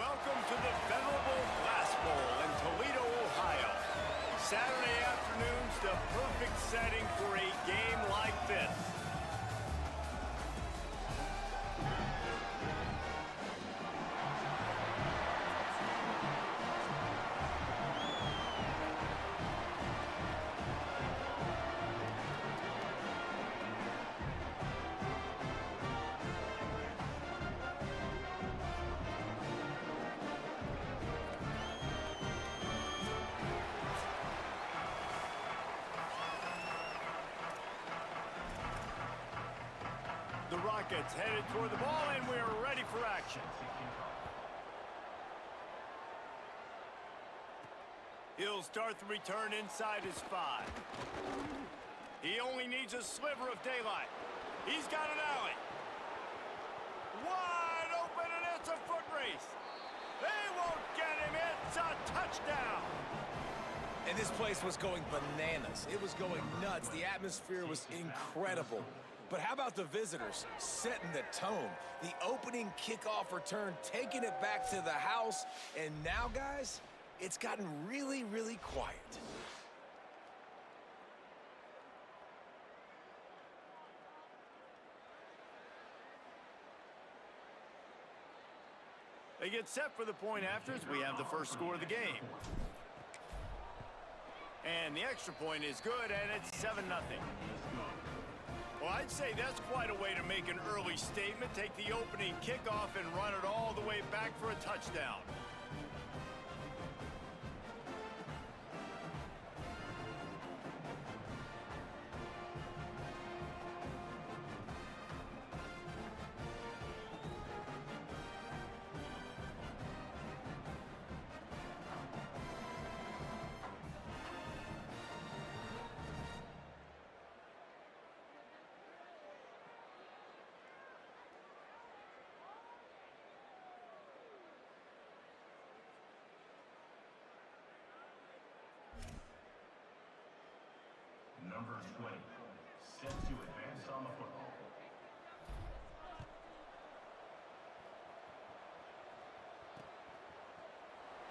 welcome to the venerable Glass Bowl in Toledo, Ohio. Saturday afternoon's the perfect setting for a game like this. The Rockets headed toward the ball, and we are ready for action. He'll start the return inside his 5. He only needs a sliver of daylight. He's got an alley. Wide open, and it's a foot race. They won't get him. It's a touchdown. And this place was going bananas. It was going nuts. The atmosphere was incredible. But how about the visitors setting the tone? The opening kickoff return, taking it back to the house. And now, guys, it's gotten really, really quiet. They get set for the point afters. We have the first score of the game. And the extra point is good, and it's 7-0. Well, I'd say that's quite a way to make an early statement. Take the opening kickoff and run it all the way back for a touchdown. Number 20, set to advance on the football.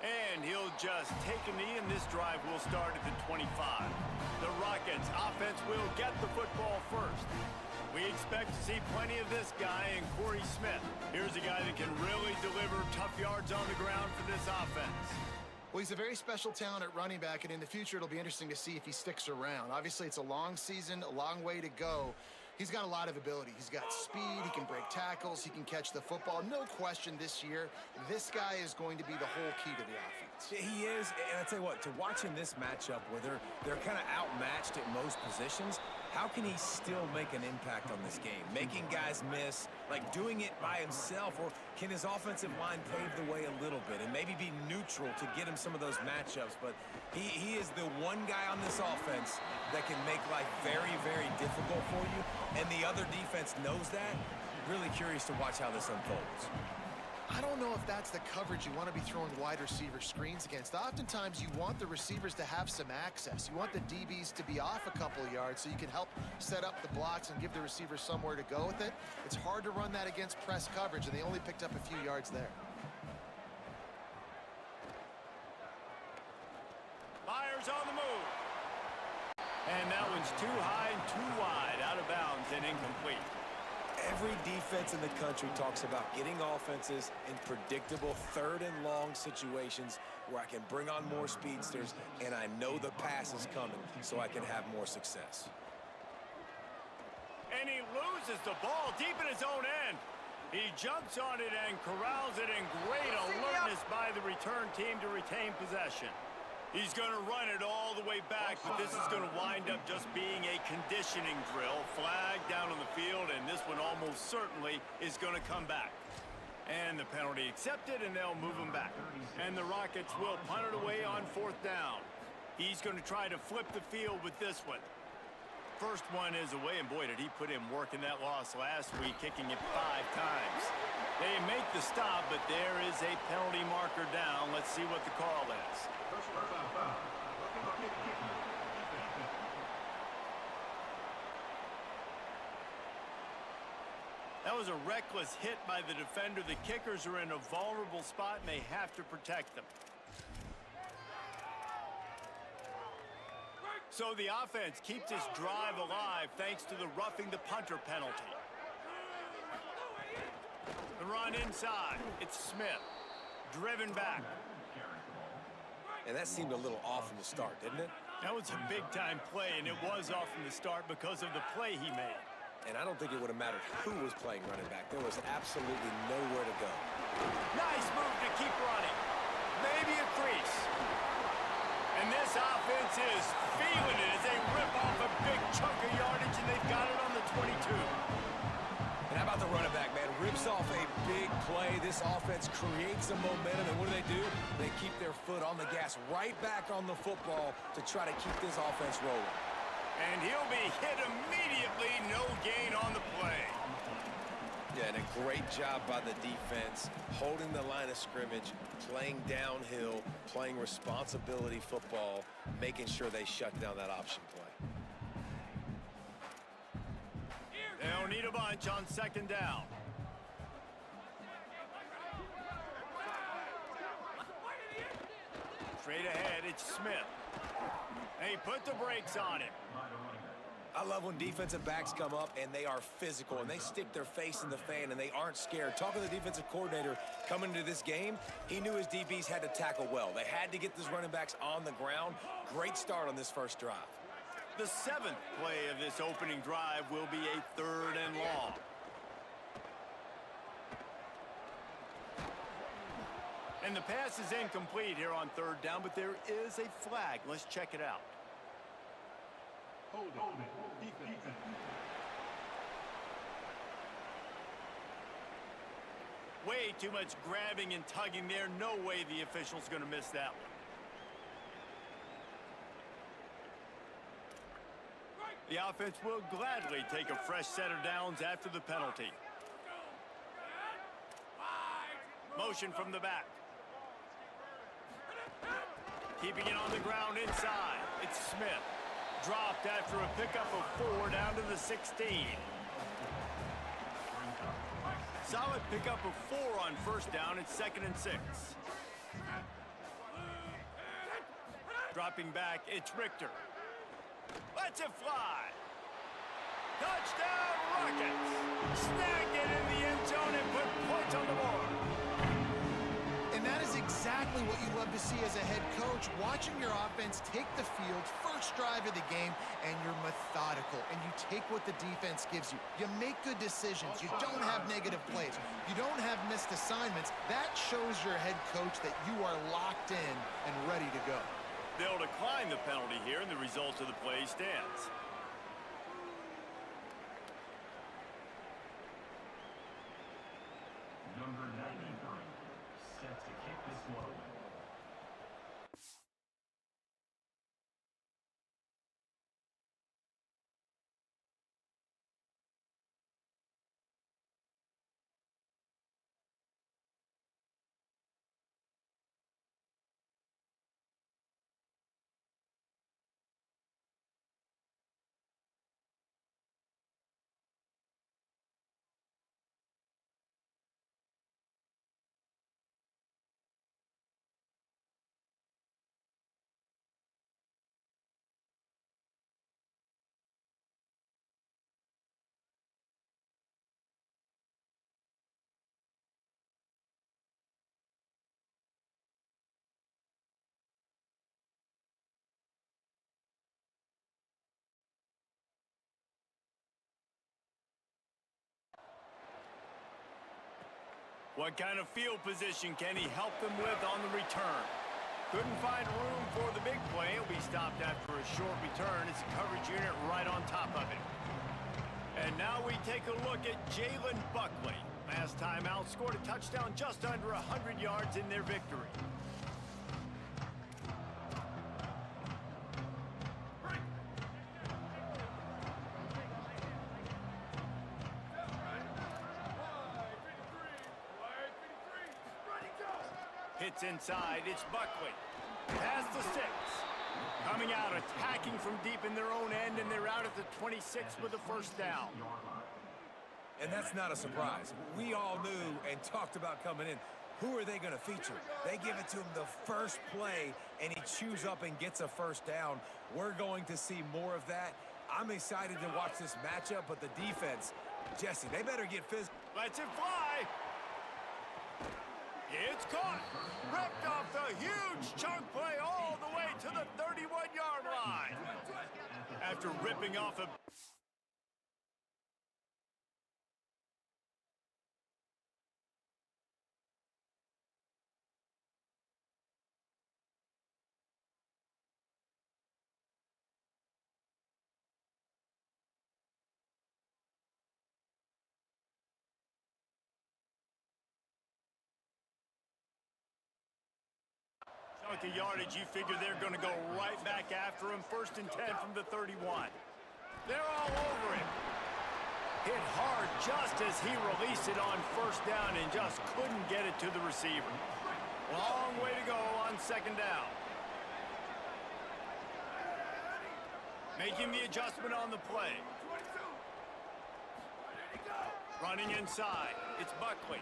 And he'll just take a knee, and this drive will start at the 25. The Rockets offense will get the football first. We expect to see plenty of this guy in Corey Smith. Here's a guy that can really deliver tough yards on the ground for this offense. Well, he's a very special talent at running back, and in the future, it'll be interesting to see if he sticks around. Obviously, it's a long season, a long way to go. He's got a lot of ability. He's got speed, he can break tackles, he can catch the football. No question this year, this guy is going to be the whole key to the offense. He is, and I tell you what, to watch in this matchup where they're kind of outmatched at most positions, how can he still make an impact on this game? Making guys miss, like doing it by himself, or can his offensive line pave the way a little bit and maybe be neutral to get him some of those matchups? But he is the one guy on this offense that can make life very, very difficult for you, and the other defense knows that. Really curious to watch how this unfolds. I don't know if that's the coverage you want to be throwing wide receiver screens against. Oftentimes, you want the receivers to have some access. You want the DBs to be off a couple of yards so you can help set up the blocks and give the receivers somewhere to go with it. It's hard to run that against press coverage, and they only picked up a few yards there. Myers on the move. And that one's too high and too wide, out of bounds and incomplete. Every defense in the country talks about getting offenses in predictable third and long situations where I can bring on more speedsters and I know the pass is coming so I can have more success. And he loses the ball deep in his own end. He jumps on it and corrals it in great alertness by the return team to retain possession. He's going to run it all the way back, but this is going to wind up just being a conditioning drill. Flag down on the field, and this one almost certainly is going to come back. And the penalty accepted, and they'll move him back. And the Rockets will punt it away on 4th down. He's going to try to flip the field with this one. First one is away, and boy, did he put in work in that loss last week, kicking it 5 times. They make the stop, but there is a penalty marker down. Let's see what the call is. That was a reckless hit by the defender. The kickers are in a vulnerable spot, and they have to protect them. So the offense keeps this drive alive thanks to the roughing the punter penalty. The run inside. It's Smith. Driven back. And that seemed a little off from the start, didn't it? That was a big-time play, and it was off from the start because of the play he made. And I don't think it would have mattered who was playing running back. There was absolutely nowhere to go. Nice move to keep running. Maybe a crease. And this offense is feeling it as they rip off a big chunk of yardage, and they've got it on the 22. And how about the running back, man? Rips off a big play. This offense creates some momentum, and what do? They keep their foot on the gas, right back on the football to try to keep this offense rolling. And he'll be hit immediately. No gain on the play. Yeah, and a great job by the defense, holding the line of scrimmage, playing downhill, playing responsibility football, making sure they shut down that option play. They'll need a bunch on second down. Straight ahead, it's Smith. They put the brakes on him. I love when defensive backs come up and they are physical and they stick their face in the fan and they aren't scared. Talking to the defensive coordinator coming into this game, he knew his DBs had to tackle well. They had to get these running backs on the ground. Great start on this first drive. The 7th play of this opening drive will be a 3rd and long. And the pass is incomplete here on 3rd down, but there is a flag. Let's check it out. Hold it. Defense. Way too much grabbing and tugging there. No way the official's going to miss that one. The offense will gladly take a fresh set of downs after the penalty. Motion from the back. Keeping it on the ground inside. It's Smith. Dropped after a pickup of 4 down to the 16. Solid pickup of 4 on 1st down. It's 2nd and 6. Dropping back, it's Richter. Lets it fly. Touchdown Rockets. Snagged it in the end zone and put points on the board. And that is exactly what you love to see as a head coach, watching your offense take the field, first drive of the game, and you're methodical, and you take what the defense gives you. You make good decisions. You don't have negative plays. You don't have missed assignments. That shows your head coach that you are locked in and ready to go. They'll decline the penalty here, and the result of the play stands. Number 93, set to kick this one away. What kind of field position can he help them with on the return? Couldn't find room for the big play. He'll be stopped after a short return. It's a coverage unit right on top of it. And now we take a look at Jalen Buckley. Last time out, scored a touchdown just under 100 yards in their victory. Hits inside, it's Buckley. Past the 6. Coming out, attacking from deep in their own end, and they're out at the 26 with the 1st down. And that's not a surprise. We all knew and talked about coming in. Who are they going to feature? They give it to him the first play, and he chews up and gets a first down. We're going to see more of that. I'm excited to watch this matchup, but the defense, Jesse, they better get physical. Lets it fly. It's caught. Ripped off the huge chunk play all the way to the 31-yard line. After ripping off a... chunk of yardage, you figure they're going to go right back after him. 1st and 10 from the 31. They're all over him. Hit hard just as he released it on 1st down and just couldn't get it to the receiver. Long way to go on 2nd down. Making the adjustment on the play. Running inside. It's Buckley.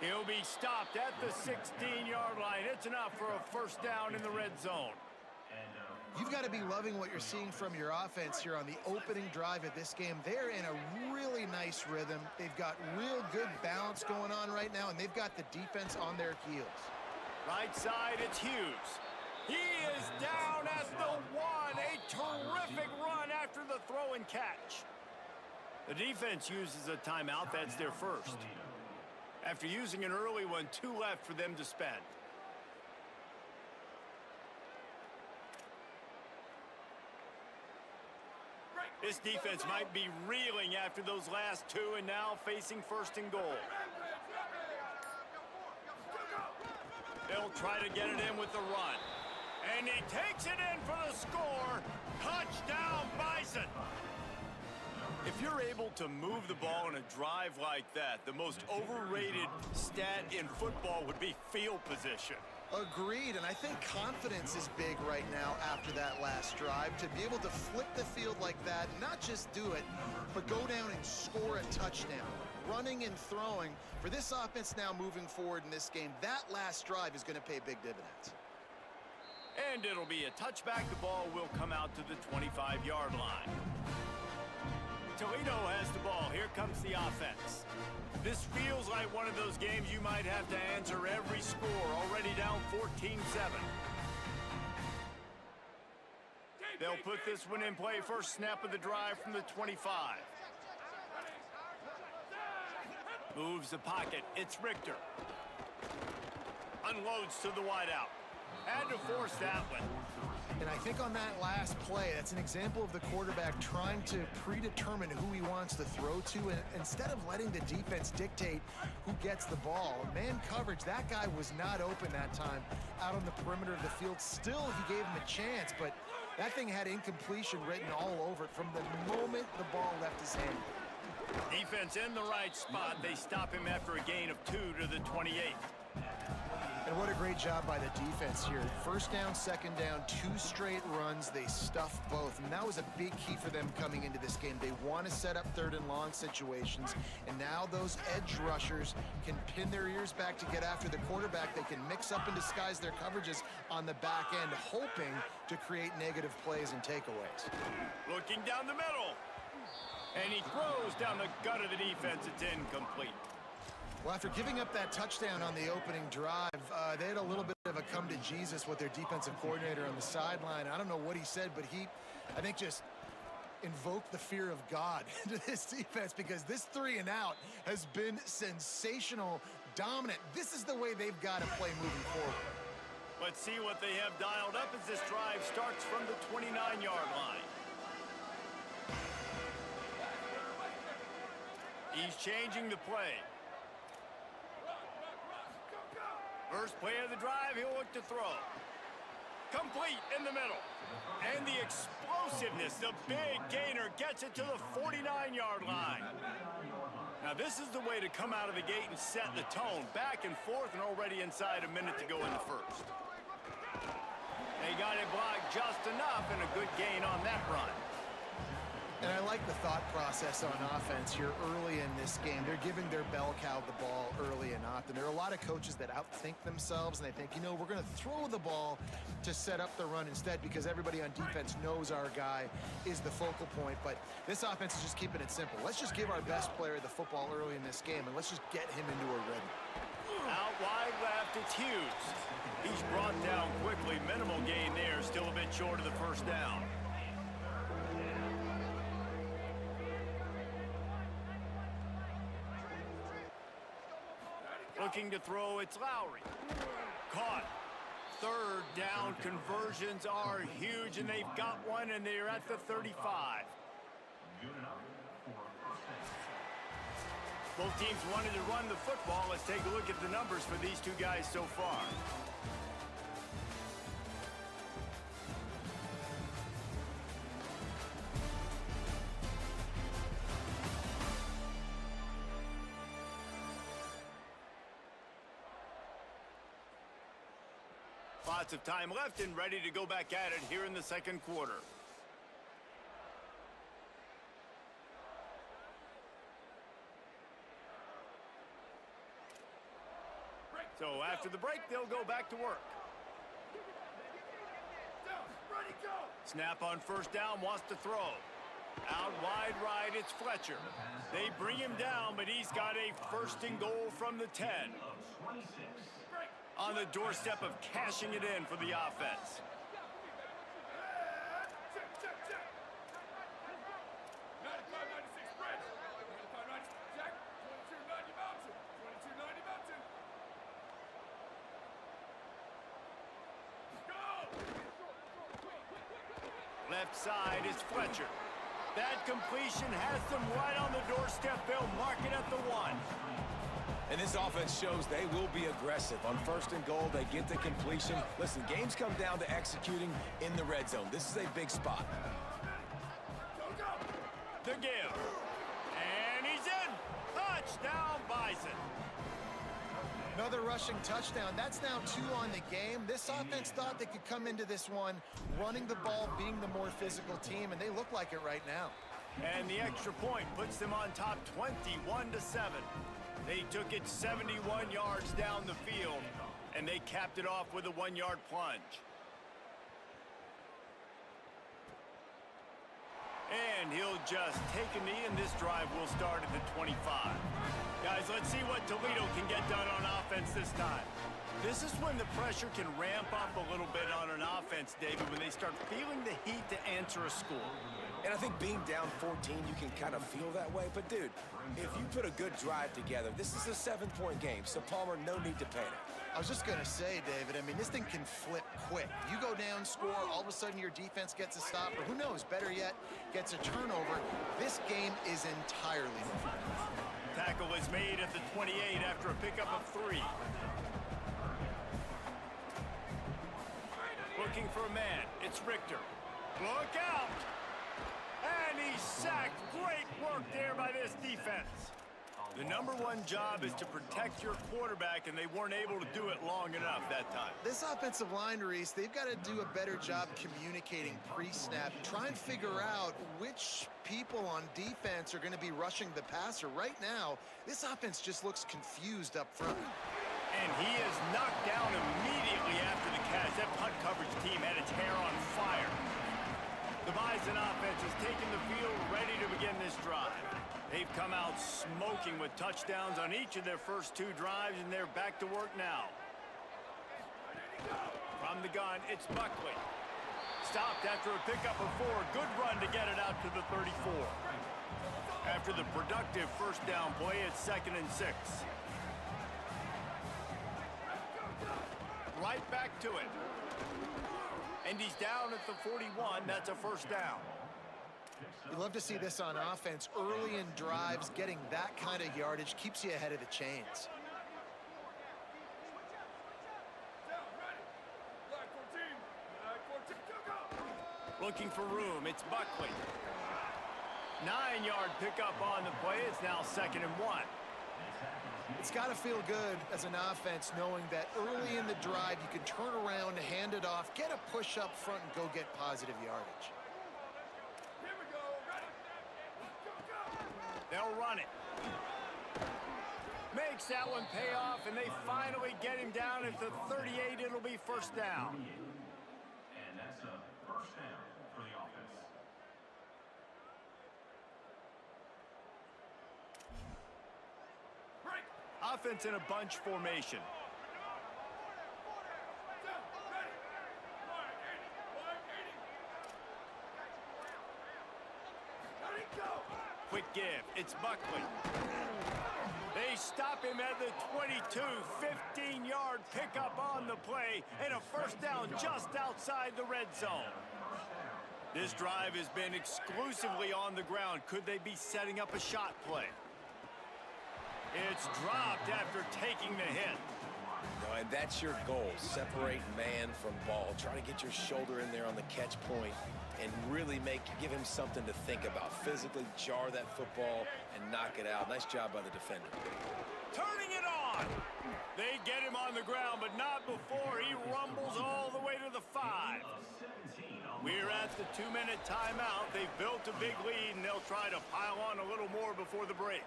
He'll be stopped at the 16-yard line. It's enough for a 1st down in the red zone. You've got to be loving what you're seeing from your offense here on the opening drive of this game. They're in a really nice rhythm. They've got real good balance going on right now, and they've got the defense on their heels. Right side, it's Hughes. He is down at the 1. A terrific run after the throw and catch. The defense uses a timeout. That's their first. After using an early one, 2 left for them to spend. This defense might be reeling after those last 2 and now facing 1st and goal. They'll try to get it in with the run. And he takes it in for the score. Touchdown, Bison. If you're able to move the ball in a drive like that, the most overrated stat in football would be field position. Agreed, and I think confidence is big right now after that last drive. To be able to flip the field like that, not just do it, but go down and score a touchdown. Running and throwing, for this offense now moving forward in this game, that last drive is going to pay big dividends. And it'll be a touchback. The ball will come out to the 25-yard line. Toledo has the ball. Here comes the offense. This feels like one of those games you might have to answer every score. Already down 14-7. They'll put this one in play. First snap of the drive from the 25. Moves the pocket. It's Richter. Unloads to the wideout. Had to force that one. And I think on that last play, that's an example of the quarterback trying to predetermine who he wants to throw to, and instead of letting the defense dictate who gets the ball. Man coverage, that guy was not open that time out on the perimeter of the field. Still, he gave him a chance, but that thing had incompletion written all over it from the moment the ball left his hand. Defense in the right spot. They stop him after a gain of 2 to the 28. And what a great job by the defense here. 1st down, 2nd down, 2 straight runs. They stuffed both, and that was a big key for them coming into this game. They want to set up 3rd and long situations, and now those edge rushers can pin their ears back to get after the quarterback. They can mix up and disguise their coverages on the back end, hoping to create negative plays and takeaways. Looking down the middle. And he throws down the gut of the defense. It's incomplete. Well, after giving up that touchdown on the opening drive, they had a little bit of a come to Jesus with their defensive coordinator on the sideline. I don't know what he said, but he, I think, just invoked the fear of God into this defense, because this 3 and out has been sensational, dominant. This is the way they've got to play moving forward. Let's see what they have dialed up as this drive starts from the 29-yard line. He's changing the play. First play of the drive, he'll look to throw. Complete in the middle. And the explosiveness, the big gainer gets it to the 49-yard line. Now this is the way to come out of the gate and set the tone. Back and forth and already inside a minute to go in the first. They got it blocked just enough and a good gain on that run. And I like the thought process on offense here early in this game. They're giving their bell cow the ball early and often. There are a lot of coaches that outthink themselves, and they think, you know, we're going to throw the ball to set up the run instead because everybody on defense knows our guy is the focal point. But this offense is just keeping it simple. Let's just give our best player the football early in this game, and let's just get him into a rhythm. Out wide left, it's Hughes. He's brought down quickly. Minimal gain there, still a bit short of the first down. Looking to throw, it's Lowry. Caught. Third down conversions are huge, and they've got one, and they're at the 35. Both teams wanted to run the football. Let's take a look at the numbers for these two guys so far. Lots of time left and ready to go back at it here in the second quarter. So after the break, they'll go back to work. Snap on first down, wants to throw. Out wide right, it's Fletcher. They bring him down, but he's got a first and goal from the 10. On the doorstep of cashing it in for the offense. Left side is Fletcher. That completion has them right on the doorstep. They'll mark it at the 1. And this offense shows they will be aggressive. On first and goal, they get the completion. Listen, games come down to executing in the red zone. This is a big spot. The give. And he's in. Touchdown, Bison. Another rushing touchdown. That's now 2 on the game. This offense thought they could come into this one running the ball, being the more physical team, and they look like it right now. And the extra point puts them on top 21-7. They took it 71 yards down the field, and they capped it off with a 1-yard plunge. And he'll just take a knee, and this drive will start at the 25. Guys, let's see what Toledo can get done on offense this time. This is when the pressure can ramp up a little bit on an offense, David, when they start feeling the heat to answer a score. And I think being down 14, you can kind of feel that way. But, dude, if you put a good drive together, this is a 7-point game. So, Palmer, no need to panic. I was just going to say, David, I mean, this thing can flip quick. You go down, score, all of a sudden your defense gets a stop, or who knows, better yet, gets a turnover. This game is entirely different. Tackle is made at the 28 after a pickup of 3. Looking for a man. It's Richter. Look out! And he's sacked. Great work there by this defense. The #1 job is to protect your quarterback, and they weren't able to do it long enough that time. This offensive line, Reese, they've got to do a better job communicating pre-snap. Try and figure out which people on defense are going to be rushing the passer. Right now, this offense just looks confused up front. And he is knocked down immediately after the catch. That punt coverage team had its hair on fire. The Bison offense has taken the field, ready to begin this drive. They've come out smoking with touchdowns on each of their first 2 drives, and they're back to work now. From the gun, it's Buckley. Stopped after a pickup of 4. Good run to get it out to the 34. After the productive first down play, it's 2nd and 6. Right back to it. And he's down at the 41. That's a first down. You'd love to see this on offense. Early in drives, getting that kind of yardage keeps you ahead of the chains. Looking for room. It's Buckley. 9-yard pickup on the play. It's now 2nd and 1. It's got to feel good as an offense knowing that early in the drive you can turn around, hand it off, get a push up front, and go get positive yardage. They'll run it. Makes that one pay off, and they finally get him down at the 38. It'll be first down. And that's a first down for the offense. Offense in a bunch formation. Quick give. It's Buckley. They stop him at the 22. 15-yard pickup on the play, and a first down just outside the red zone. This drive has been exclusively on the ground. Could they be setting up a shot play? It's dropped after taking the hit. No, and that's your goal. Separate man from ball. Try to get your shoulder in there on the catch point and really give him something to think about. Physically jar that football and knock it out. Nice job by the defender. Turning it on. They get him on the ground, but not before he rumbles all the way to the 5. We're at the 2-minute timeout. They've built a big lead, and they'll try to pile on a little more before the break.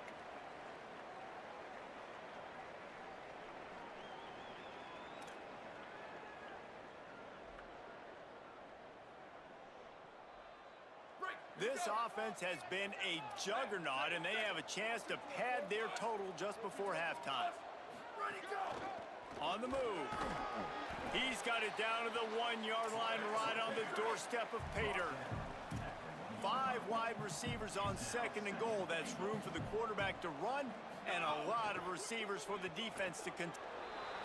This offense has been a juggernaut, and they have a chance to pad their total just before halftime. On the move. He's got it down to the 1-yard line right on the doorstep of Pater. 5 wide receivers on second and goal. That's room for the quarterback to run and a lot of receivers for the defense to continue.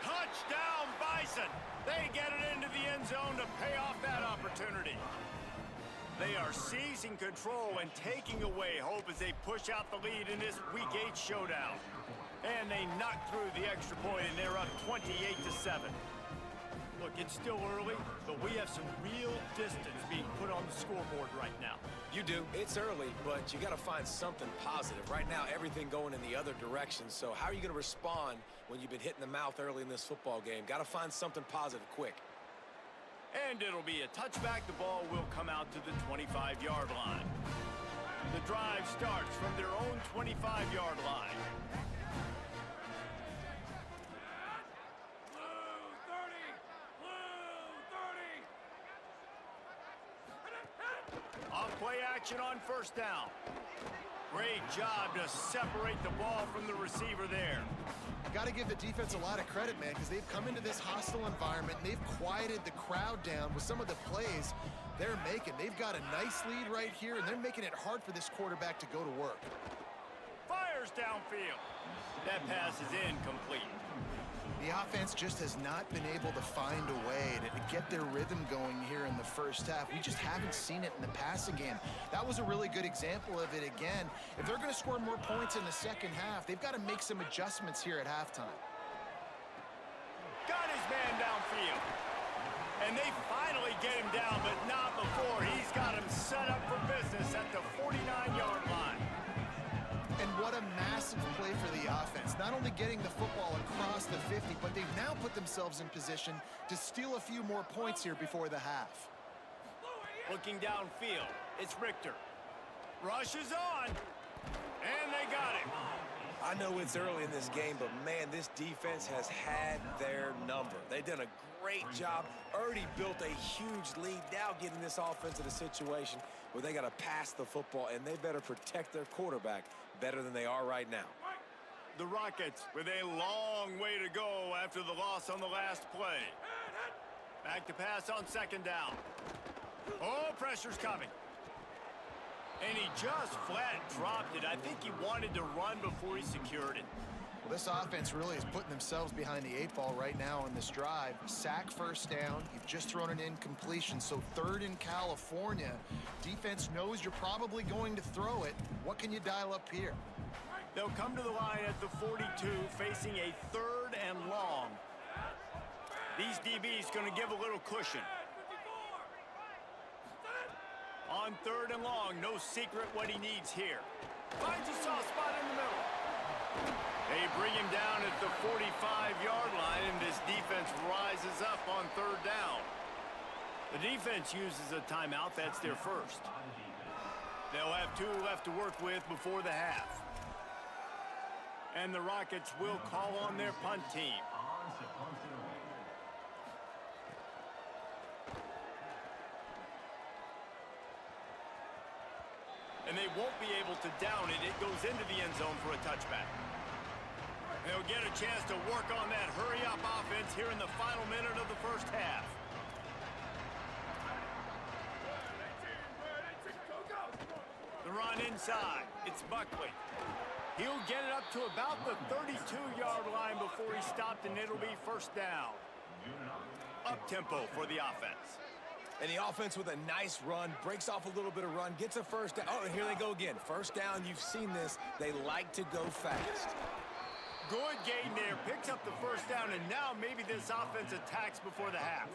Touchdown, Bison! They get it into the end zone to pay off that opportunity. They are seizing control and taking away hope as they push out the lead in this Week 8 showdown. And they knock through the extra point, and they're up 28-7. Look, it's still early, but we have some real distance being put on the scoreboard right now. You do. It's early, but you got to find something positive. Right now, everything going in the other direction. So how are you going to respond when you've been hit in the mouth early in this football game? Got to find something positive quick. And it'll be a touchback. The ball will come out to the 25-yard line. The drive starts from their own 25-yard line. Off-play action on first down. Great job to separate the ball from the receiver there. Got to give the defense a lot of credit, man, because they've come into this hostile environment and they've quieted the crowd down with some of the plays they're making. They've got a nice lead right here, and they're making it hard for this quarterback to go to work. Fires downfield. That pass is incomplete. The offense just has not been able to find a way to get their rhythm going here in the first half. We just haven't seen it in the passing game. That was a really good example of it again. If they're going to score more points in the second half, they've got to make some adjustments here at halftime. Got his man downfield. And they finally get him down, but not before. He's got him set up for business at the 49-yard line. And what a massive play for the offense. Not only getting the football across the 50, but they've now put themselves in position to steal a few more points here before the half. Looking downfield, it's Richter. Rushes on, and they got him. I know it's early in this game, but man, this defense has had their number. They've done a great job. Already built a huge lead. Now getting this offense in a situation where they got to pass the football, and they better protect their quarterback better than they are right now. The Rockets with a long way to go after the loss on the last play. Back to pass on second down. Oh, pressure's coming. And he just flat dropped it. I think he wanted to run before he secured it. Well, this offense really is putting themselves behind the 8 ball right now on this drive. Sack first down. You've just thrown an incompletion, so third in California. Defense knows you're probably going to throw it. What can you dial up here? They'll come to the line at the 42, facing a third and long. These DBs going to give a little cushion. On third and long, no secret what he needs here. Finds a soft spot in the middle. They bring him down at the 45-yard line, and this defense rises up on third down. The defense uses a timeout. That's their first. They'll have 2 left to work with before the half. And the Rockets will call on their punt team. On to punt it away. And they won't be able to down it. It goes into the end zone for a touchback. They'll get a chance to work on that hurry-up offense here in the final minute of the first half. The run inside. It's Buckley. He'll get it up to about the 32-yard line before he stopped, and it'll be first down. Up-tempo for the offense. And the offense with a nice run, breaks off a little bit of run, gets a first down. Oh, and here they go again. First down, you've seen this. They like to go fast. Good gain there, picks up the first down, and now maybe this offense attacks before the half.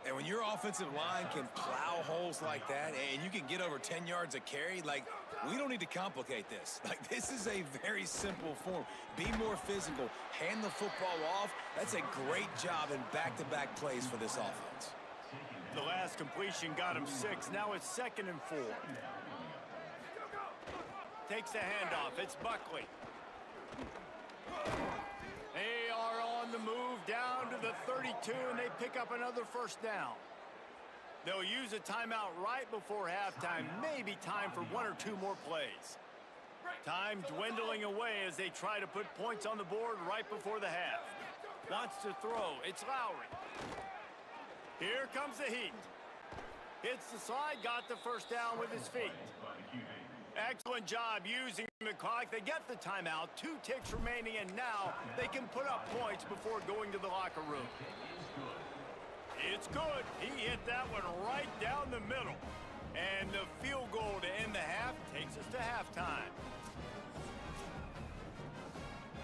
And when your offensive line can plow holes like that, and you can get over 10 yards a carry, like, we don't need to complicate this. Like, this is a very simple form. Be more physical. Hand the football off. That's a great job in back-to-back plays for this offense. The last completion got him 6. Now it's 2nd and 4. Takes the handoff. It's Buckley. They are on the move down to the 32, and they pick up another first down. They'll use a timeout right before halftime. Maybe time for 1 or 2 more plays. Time dwindling away as they try to put points on the board right before the half. Wants to throw. It's Lowry. Here comes the heat. Hits the slide, got the first down with his feet. Excellent job using the clock. They get the timeout, 2 ticks remaining, and now they can put up points before going to the locker room. It's good. He hit that one right down the middle. And the field goal to end the half takes us to halftime.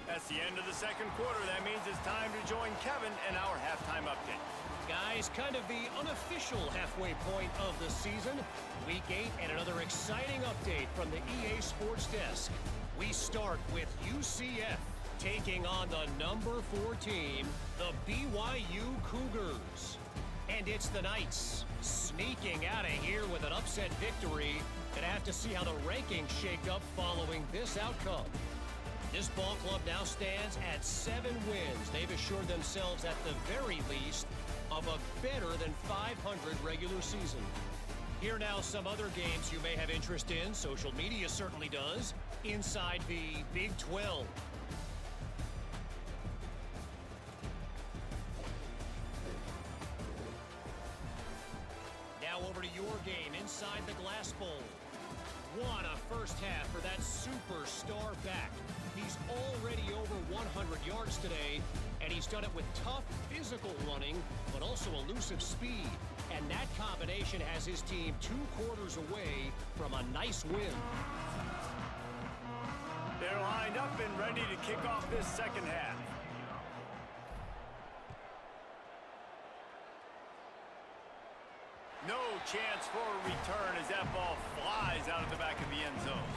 That's the end of the second quarter. That means it's time to join Kevin in our halftime update. Guys, kind of the unofficial halfway point of the season. Week 8 and another exciting update from the EA Sports Desk. We start with UCF taking on the number 4 team, the BYU Cougars. And it's the Knights sneaking out of here with an upset victory. Gonna have to see how the rankings shake up following this outcome. This ball club now stands at 7 wins. They've assured themselves at the very least of a better than 500 regular season. Here now some other games you may have interest in. Social media certainly does. Inside the Big 12. Now over to your game inside the Glass Bowl. What a first half for that superstar back. He's already over 100 yards today, and he's done it with tough physical running, but also elusive speed. And that combination has his team 2 quarters away from a nice win. They're lined up and ready to kick off this second half. No chance for a return as that ball flies out of the back of the end zone.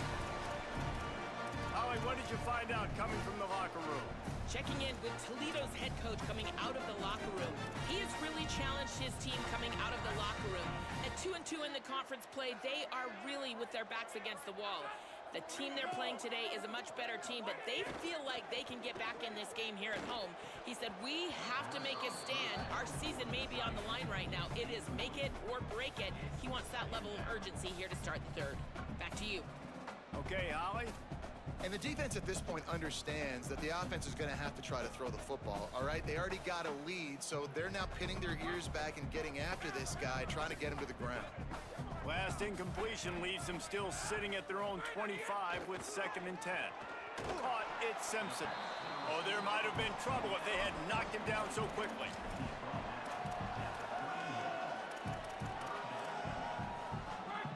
Holly, what did you find out coming from the locker room? Checking in with Toledo's head coach coming out of the locker room. He has really challenged his team coming out of the locker room. At 2-2 in the conference play, they are really with their backs against the wall. The team they're playing today is a much better team, but they feel like they can get back in this game here at home. He said, we have to make a stand. Our season may be on the line right now. It is make it or break it. He wants that level of urgency here to start the third. Back to you. Okay, Holly. And the defense at this point understands that the offense is going to have to try to throw the football, all right? They already got a lead, so they're now pinning their ears back and getting after this guy, trying to get him to the ground. Last incompletion leaves them still sitting at their own 25 with 2nd and 10. Caught, it's Simpson. Oh, there might have been trouble if they had knocked him down so quickly.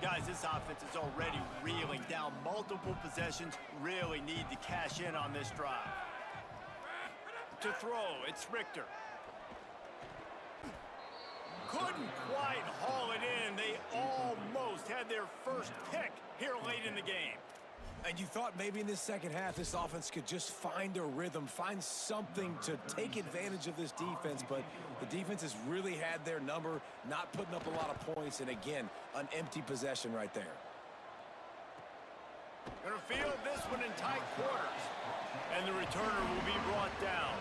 Guys, this offense is already reeling down multiple possessions. Really need to cash in on this drive. To throw, it's Richter. Couldn't quite haul it in. They almost had their first pick here late in the game. And you thought maybe in this second half this offense could just find a rhythm, find something to take advantage of this defense, but the defense has really had their number, not putting up a lot of points, and again, an empty possession right there. Gonna field this one in tight quarters. And the returner will be brought down.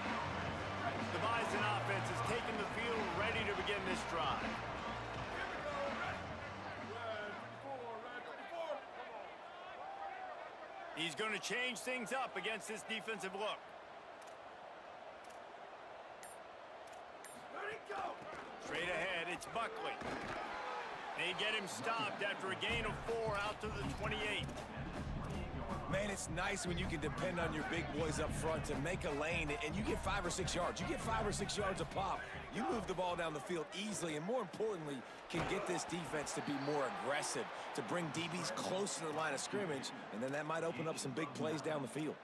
The Bison offense is taking the field, ready to begin this drive. He's going to change things up against this defensive look. Straight ahead, it's Buckley. They get him stopped after a gain of 4 out to the 28. Man, it's nice when you can depend on your big boys up front to make a lane, and you get 5 or 6 yards. You get 5 or 6 yards a pop. You move the ball down the field easily, and more importantly, can get this defense to be more aggressive, to bring DBs close to the line of scrimmage, and then that might open up some big plays down the field.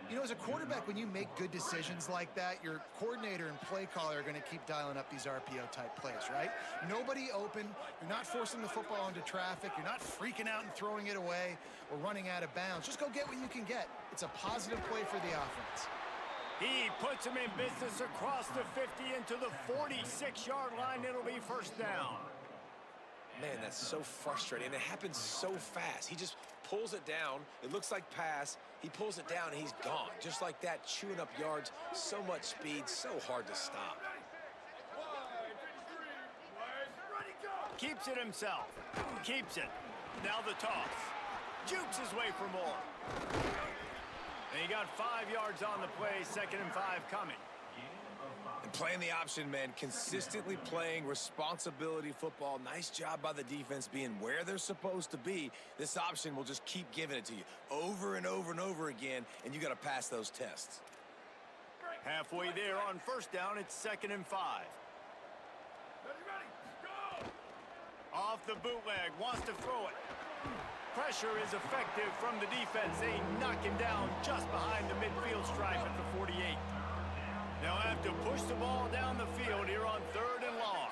You know, as a quarterback, when you make good decisions like that, your coordinator and play caller are going to keep dialing up these RPO-type plays, right? Nobody open. You're not forcing the football into traffic. You're not freaking out and throwing it away or running out of bounds. Just go get what you can get. It's a positive play for the offense. He puts him in business across the 50 into the 46-yard line. It'll be first down. Man, that's so frustrating, and it happens so fast. He just pulls it down. It looks like pass. He pulls it down, and he's gone. Just like that, chewing up yards. So much speed, so hard to stop. Keeps it himself. Keeps it. Now the toss. Jukes his way for more. And he got 5 yards on the play, 2nd and 5 coming. And playing the option, man, consistently playing responsibility football. Nice job by the defense being where they're supposed to be. This option will just keep giving it to you over and over and over again, and you got to pass those tests. Halfway there on first down, it's 2nd and 5. Off the bootleg, wants to throw it. Pressure is effective from the defense. They knock him down just behind the midfield stripe at the 48. They'll have to push the ball down the field here on 3rd and long.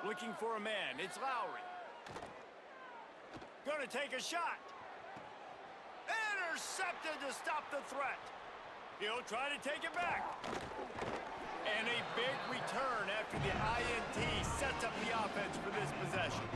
Looking for a man. It's Lowry. Gonna take a shot. Intercepted to stop the threat. He'll try to take it back. And a big return after the INT sets up the offense for this possession.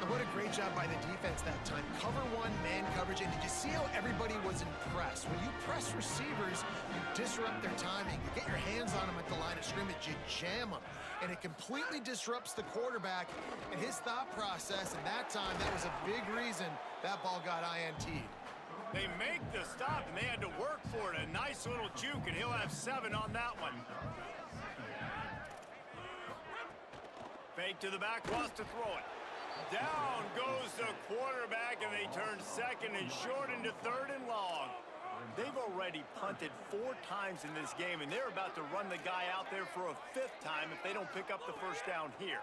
And what a great job by the defense that time. Cover one, man coverage. And did you see how everybody was impressed? When you press receivers, you disrupt their timing. You get your hands on them at the line of scrimmage. You jam them. And it completely disrupts the quarterback and his thought process. And that time, that was a big reason that ball got INT'd. They make the stop, and they had to work for it. A nice little juke, and he'll have 7 on that one. Fake to the back, wants to throw it. Down goes the quarterback, and they turn 2nd and short into 3rd and long. They've already punted 4 times in this game, and they're about to run the guy out there for a 5th time if they don't pick up the first down here.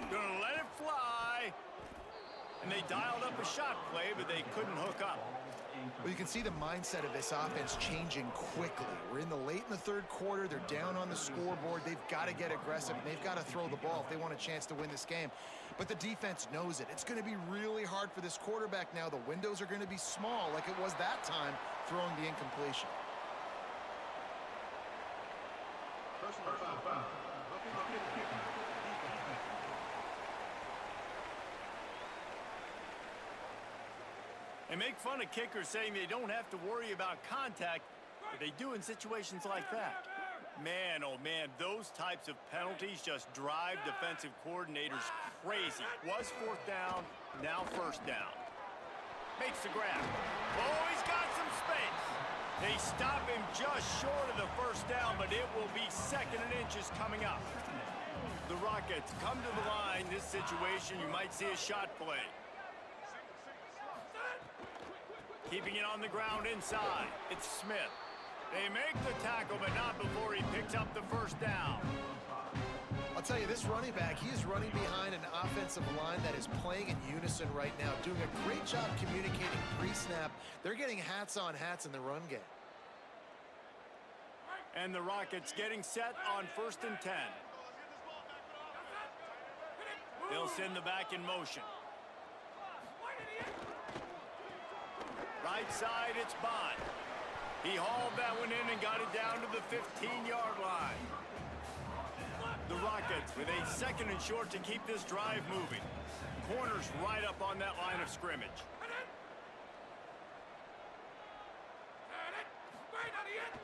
Gonna let it fly. And they dialed up a shot play, but they couldn't hook up. Well, you can see the mindset of this offense changing quickly. We're in the late in the 3rd quarter. They're down on the scoreboard. They've got to get aggressive, and they've got to throw the ball if they want a chance to win this game. But the defense knows it. It's going to be really hard for this quarterback now. The windows are going to be small like it was that time throwing the incompletion. They make fun of kickers saying they don't have to worry about contact, but they do in situations like that. Man, oh man, those types of penalties just drive defensive coordinators crazy. Was 4th down, now 1st down. Makes the grab. Oh, he's got some space. They stop him just short of the 1st down, but it will be 2nd and inches coming up. The Rockets come to the line. This situation, you might see a shot play. Keeping it on the ground inside. It's Smith. They make the tackle, but not before he picks up the 1st down. I'll tell you, this running back, he is running behind an offensive line that is playing in unison right now, doing a great job communicating pre-snap. They're getting hats on hats in the run game. And the Rockets getting set on 1st and 10. They'll send the back in motion. Right side, it's Bond. He hauled that one in and got it down to the 15-yard line. The Rockets with a 2nd and short to keep this drive moving. Corners right up on that line of scrimmage.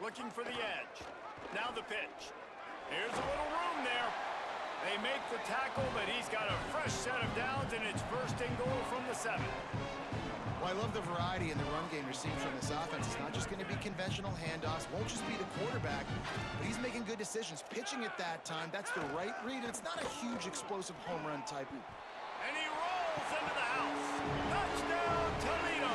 Looking for the edge. Now the pitch. Here's a little room there. They make the tackle, but he's got a fresh set of downs, and it's 1st and goal from the 7. Well, I love the variety in the run game you're seeing from this offense. It's not just going to be conventional handoffs. Won't just be the quarterback, but he's making good decisions. Pitching at that time, that's the right read, and it's not a huge explosive home run type. And he rolls into the house. Touchdown, Toledo!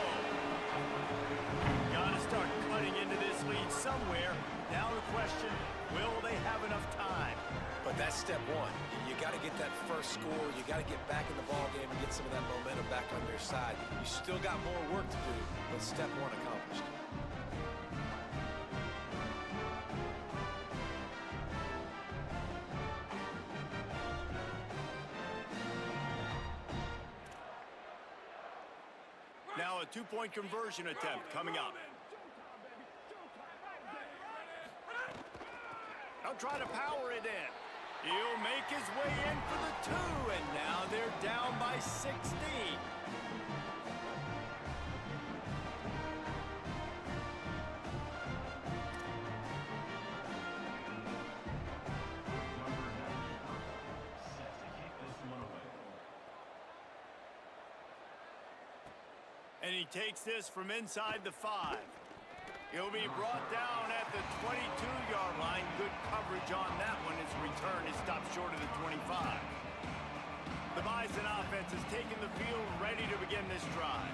Got to start cutting into this lead somewhere. Now the question, will they have enough time? But that's step one. You got to get that first score. You got to get back in the ball game and get some of that momentum back on your side. You still got more work to do, but step one accomplished. Now a 2-point conversion attempt coming up. They'll try to power it in. He'll make his way in for the 2, and now they're down by 16. And he takes this from inside the 5. He'll be brought down at the 22-yard line. Good coverage on that one. His return is stopped short of the 25. The Bison offense has taken the field, ready to begin this drive.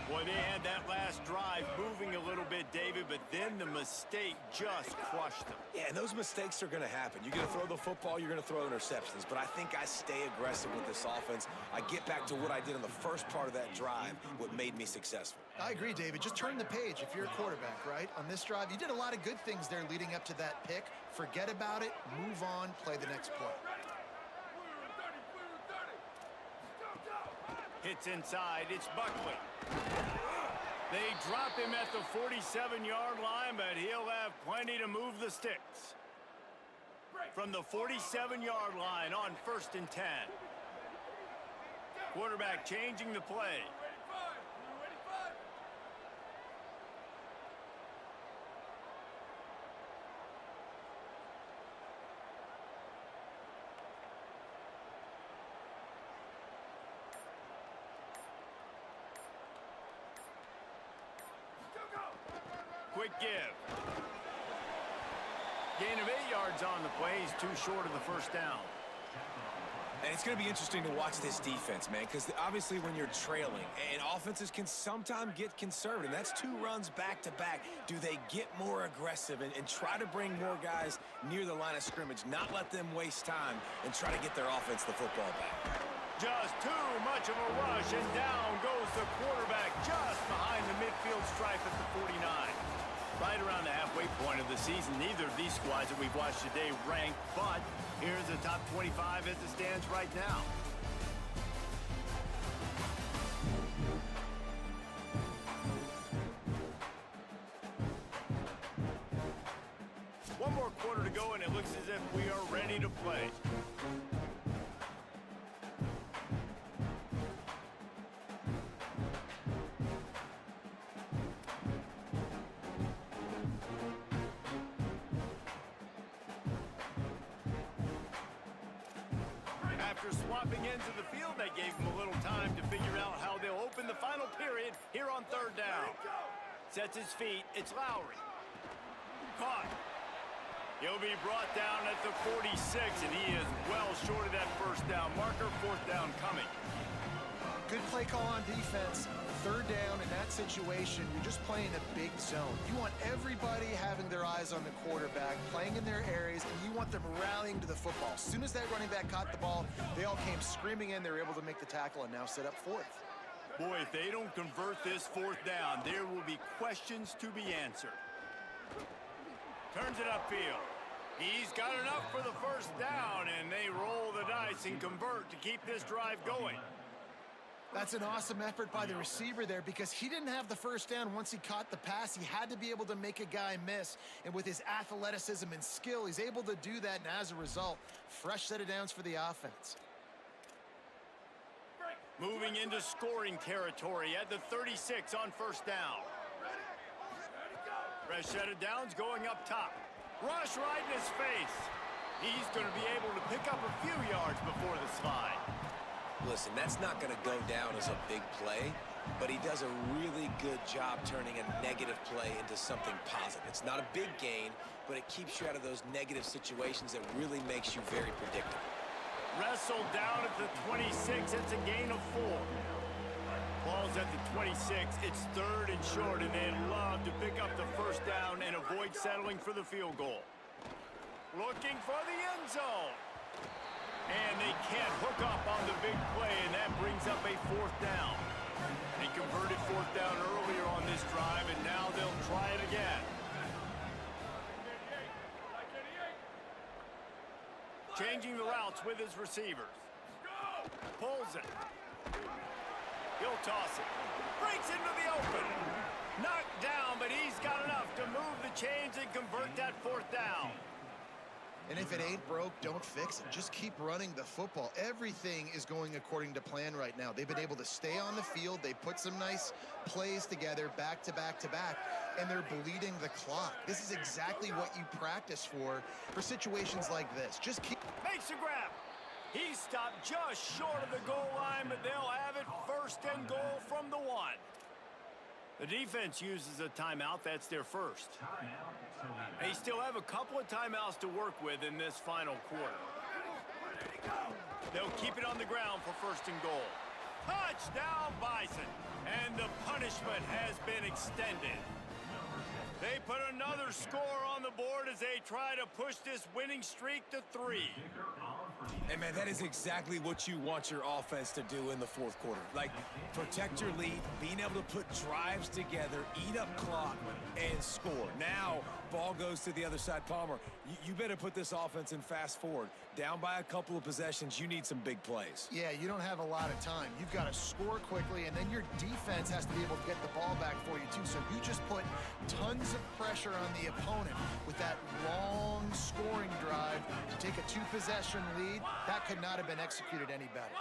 Boy, they had that last drive moving a little bit, David, but then the mistake just crushed them. Yeah, and those mistakes are going to happen. You're going to throw the football, you're going to throw interceptions. But I think I stay aggressive with this offense. I get back to what I did in the first part of that drive, what made me successful. I agree, David. Just turn the page if you're a quarterback, right? On this drive, you did a lot of good things there leading up to that pick. Forget about it, move on, play the next play. Hits inside, it's Buckley. They drop him at the 47-yard line, but he'll have plenty to move the sticks. From the 47-yard line on 1st and 10. Quarterback changing the play. Quick give. Gain of 8 yards on the play. He's too short of the 1st down. And it's going to be interesting to watch this defense, man, because obviously when you're trailing, and offenses can sometimes get conservative. That's 2 runs back-to-back. Do they get more aggressive and try to bring more guys near the line of scrimmage, not let them waste time, and try to get their offense the football back? Just too much of a rush, and down goes the quarterback just behind the midfield stripe at the 49. Right around the halfway point of the season, neither of these squads that we've watched today rank, but here's the top 25 as it stands right now. One more quarter to go, and it looks as if we are ready to play. After swapping into the field, they gave him a little time to figure out how they'll open the final period here on 3rd down. Sets his feet. It's Lowry. Caught. He'll be brought down at the 46, and he is well short of that 1st down marker. 4th down coming. Good play call on defense. 3rd down in that situation, you're just playing a big zone. You want everybody having their eyes on the quarterback, playing in their areas, and you want them rallying to the football. As soon as that running back caught the ball, they all came screaming in. They were able to make the tackle and now set up 4th. Boy, if they don't convert this 4th down, there will be questions to be answered. Turns it upfield. He's got enough for the 1st down, and they roll the dice and convert to keep this drive going. That's an awesome effort by the receiver there because he didn't have the first down once he caught the pass. He had to be able to make a guy miss. And with his athleticism and skill, he's able to do that. And as a result, fresh set of downs for the offense. Moving into scoring territory at the 36 on first down. Fresh set of downs going up top. Rush right in his face. He's going to be able to pick up a few yards before the slide. Listen, that's not going to go down as a big play, but he does a really good job turning a negative play into something positive. It's not a big gain, but it keeps you out of those negative situations that really makes you very predictable. Wrestled down at the 26. It's a gain of 4. Ball's at the 26. It's 3rd and short, and they'd love to pick up the first down and avoid settling for the field goal. Looking for the end zone. And they can't hook up on the big play, and that brings up a 4th down. They converted 4th down earlier on this drive, and now they'll try it again. Changing the routes with his receivers. Pulls it. He'll toss it. Breaks into the open. Knocked down, but he's got enough to move the chains and convert that 4th down. And if it ain't broke, don't fix it. Just keep running the football. Everything is going according to plan right now. They've been able to stay on the field. They put some nice plays together back to back to back, and they're bleeding the clock. This is exactly what you practice for situations like this. Just keep... Makes a grab. He stopped just short of the goal line, but they'll have it 1st and goal from the 1. The defense uses a timeout. That's their first. They still have a couple of timeouts to work with in this final quarter. They'll keep it on the ground for 1st and goal. Touchdown, Bison. And the punishment has been extended. They put another score on the board as they try to push this winning streak to 3. And, man, that is exactly what you want your offense to do in the 4th quarter. Like, protect your lead, being able to put drives together, eat up clock, and score. Now, ball goes to the other side. Palmer, you better put this offense in fast forward. Down by a couple of possessions, you need some big plays. Yeah, you don't have a lot of time. You've got to score quickly, and then your defense has to be able to get the ball back for you, too. So you just put tons of pressure on the opponent with that long scoring drive to take a 2-possession lead. That could not have been executed any better.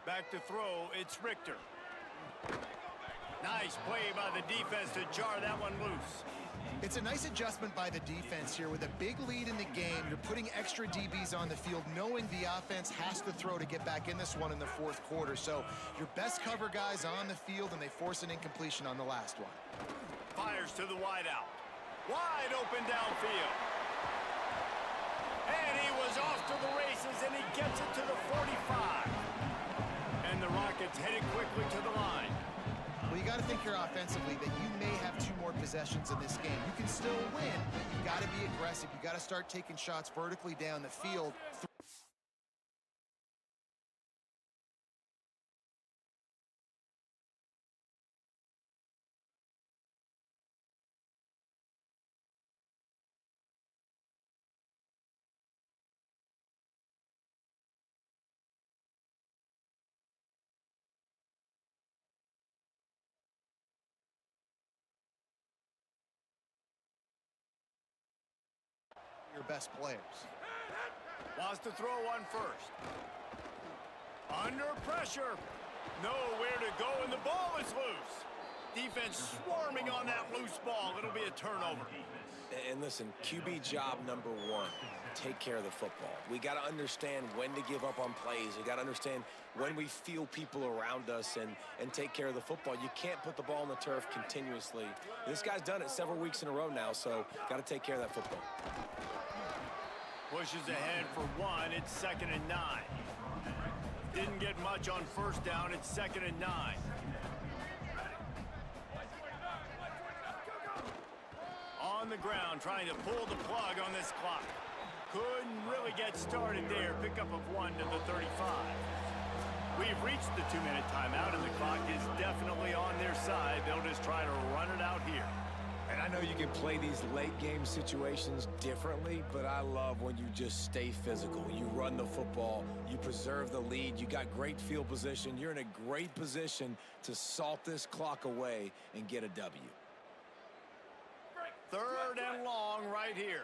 Back to throw, it's Richter. Nice play by the defense to jar that one loose. It's a nice adjustment by the defense here. With a big lead in the game, you're putting extra DBs on the field, knowing the offense has to throw to get back in this one in the 4th quarter. So your best cover guys on the field, and they force an incompletion on the last one. Fires to the wideout. Wide open downfield. And he was off to the races, and he gets it to the 45. And the Rockets headed quickly to the line. Well, you got to think here offensively that you may have 2 more possessions in this game. You can still win, but you got to be aggressive. You got to start taking shots vertically down the field. Your best players. Wants to throw one first. Under pressure. Nowhere to go, and the ball is loose. Defense swarming on that loose ball. It'll be a turnover. And listen, QB job number 1, take care of the football. We got to understand when to give up on plays. We got to understand when we feel people around us and take care of the football. You can't put the ball on the turf continuously. This guy's done it several weeks in a row now, so got to take care of that football. Pushes ahead for 1. It's 2nd and 9. Didn't get much on first down. It's 2nd and 9. On the ground, trying to pull the plug on this clock. Couldn't really get started there. Pickup of 1 to the 35. We've reached the 2-minute timeout, and the clock is definitely on their side. They'll just try to run it out here. And I know you can play these late-game situations differently, but I love when you just stay physical. You run the football, you preserve the lead, you got great field position. You're in a great position to salt this clock away and get a W. 3rd and long right here.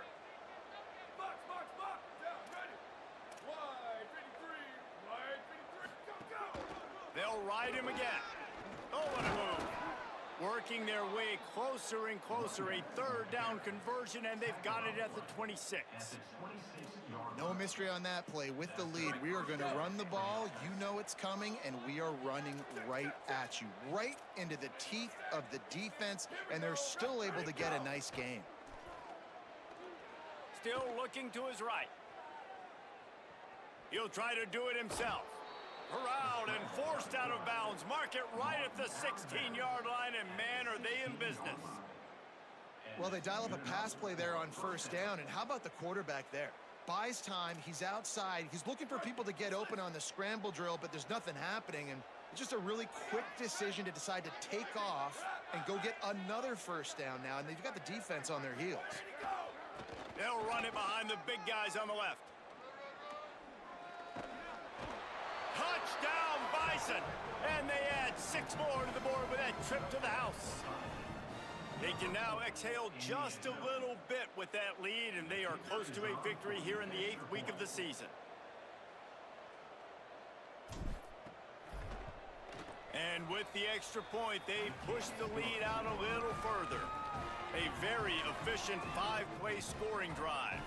They'll ride him again. Oh, what a move. Working their way closer and closer. A 3rd down conversion, and they've got it at the 26. No mystery on that play. With the lead, we are going to run the ball. You know it's coming, and we are running right at you. Right into the teeth of the defense, and they're still able to get a nice game. Still looking to his right. He'll try to do it himself. Corralled and forced out of bounds. Mark it right at the 16-yard line, and man, are they in business. Well, they dial up a pass play there on 1st down, and how about the quarterback there? Buys time, he's outside, he's looking for people to get open on the scramble drill, but there's nothing happening, and it's just a really quick decision to decide to take off and go get another 1st down now, and they've got the defense on their heels. They'll run it behind the big guys on the left. Touchdown, Bison! And they add 6 more to the board with that trip to the house. They can now exhale just a little bit with that lead, and they are close to a victory here in the 8th week of the season. And with the extra point, they push the lead out a little further. A very efficient 5-play scoring drive.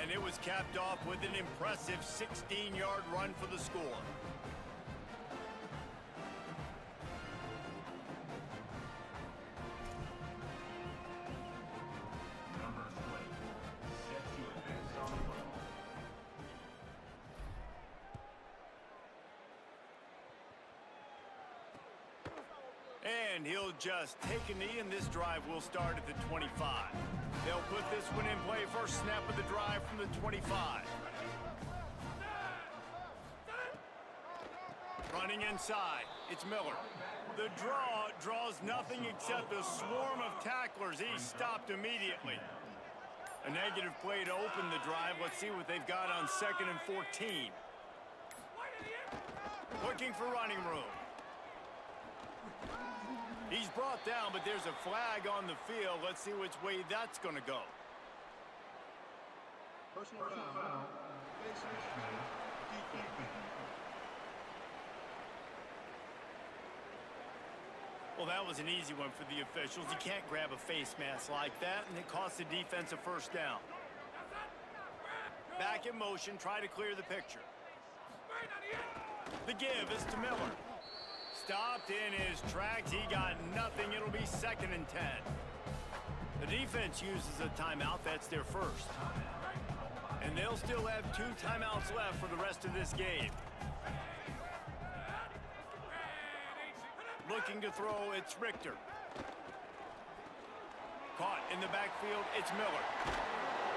And it was capped off with an impressive 16-yard run for the score. And he'll just take a knee, and this drive will start at the 25. They'll put this one in play. First snap of the drive from the 25. Running inside, it's Miller. The draw draws nothing except a swarm of tacklers. He's stopped immediately. A negative play to open the drive. Let's see what they've got on 2nd and 14. Looking for running room. He's brought down, but there's a flag on the field. Let's see which way that's going to go. Personal foul. Well, that was an easy one for the officials. You can't grab a face mask like that, and it costs the defense a 1st down. Back in motion, try to clear the picture. The give is to Miller. Stopped in his tracks. He got nothing. It'll be 2nd and 10. The defense uses a timeout. That's their first. And they'll still have 2 timeouts left for the rest of this game. Looking to throw, it's Richter. Caught in the backfield, it's Miller.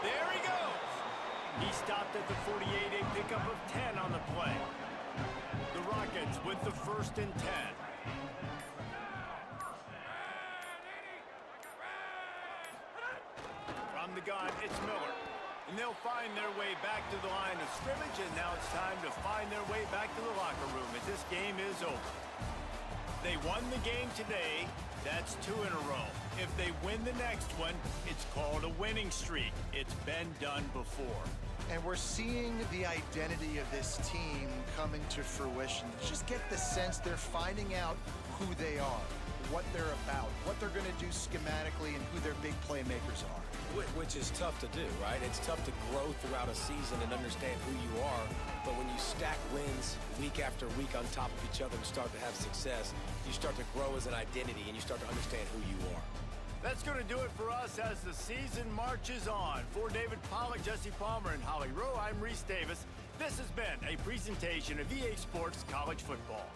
There he goes. He stopped at the 48, a pickup of 10 on the play. The Rockets with the 1st and 10. From the gun, it's Miller. And they'll find their way back to the line of scrimmage, and now it's time to find their way back to the locker room as this game is over. They won the game today. That's 2 in a row. If they win the next one, it's called a winning streak. It's been done before. And we're seeing the identity of this team coming to fruition. Just get the sense they're finding out who they are, what they're about, what they're going to do schematically, and who their big playmakers are. Which is tough to do, right? It's tough to grow throughout a season and understand who you are. But when you stack wins week after week on top of each other and start to have success, you start to grow as an identity and you start to understand who you are. That's going to do it for us as the season marches on. For David Pollack, Jesse Palmer, and Holly Rowe, I'm Reese Davis. This has been a presentation of EA Sports College Football.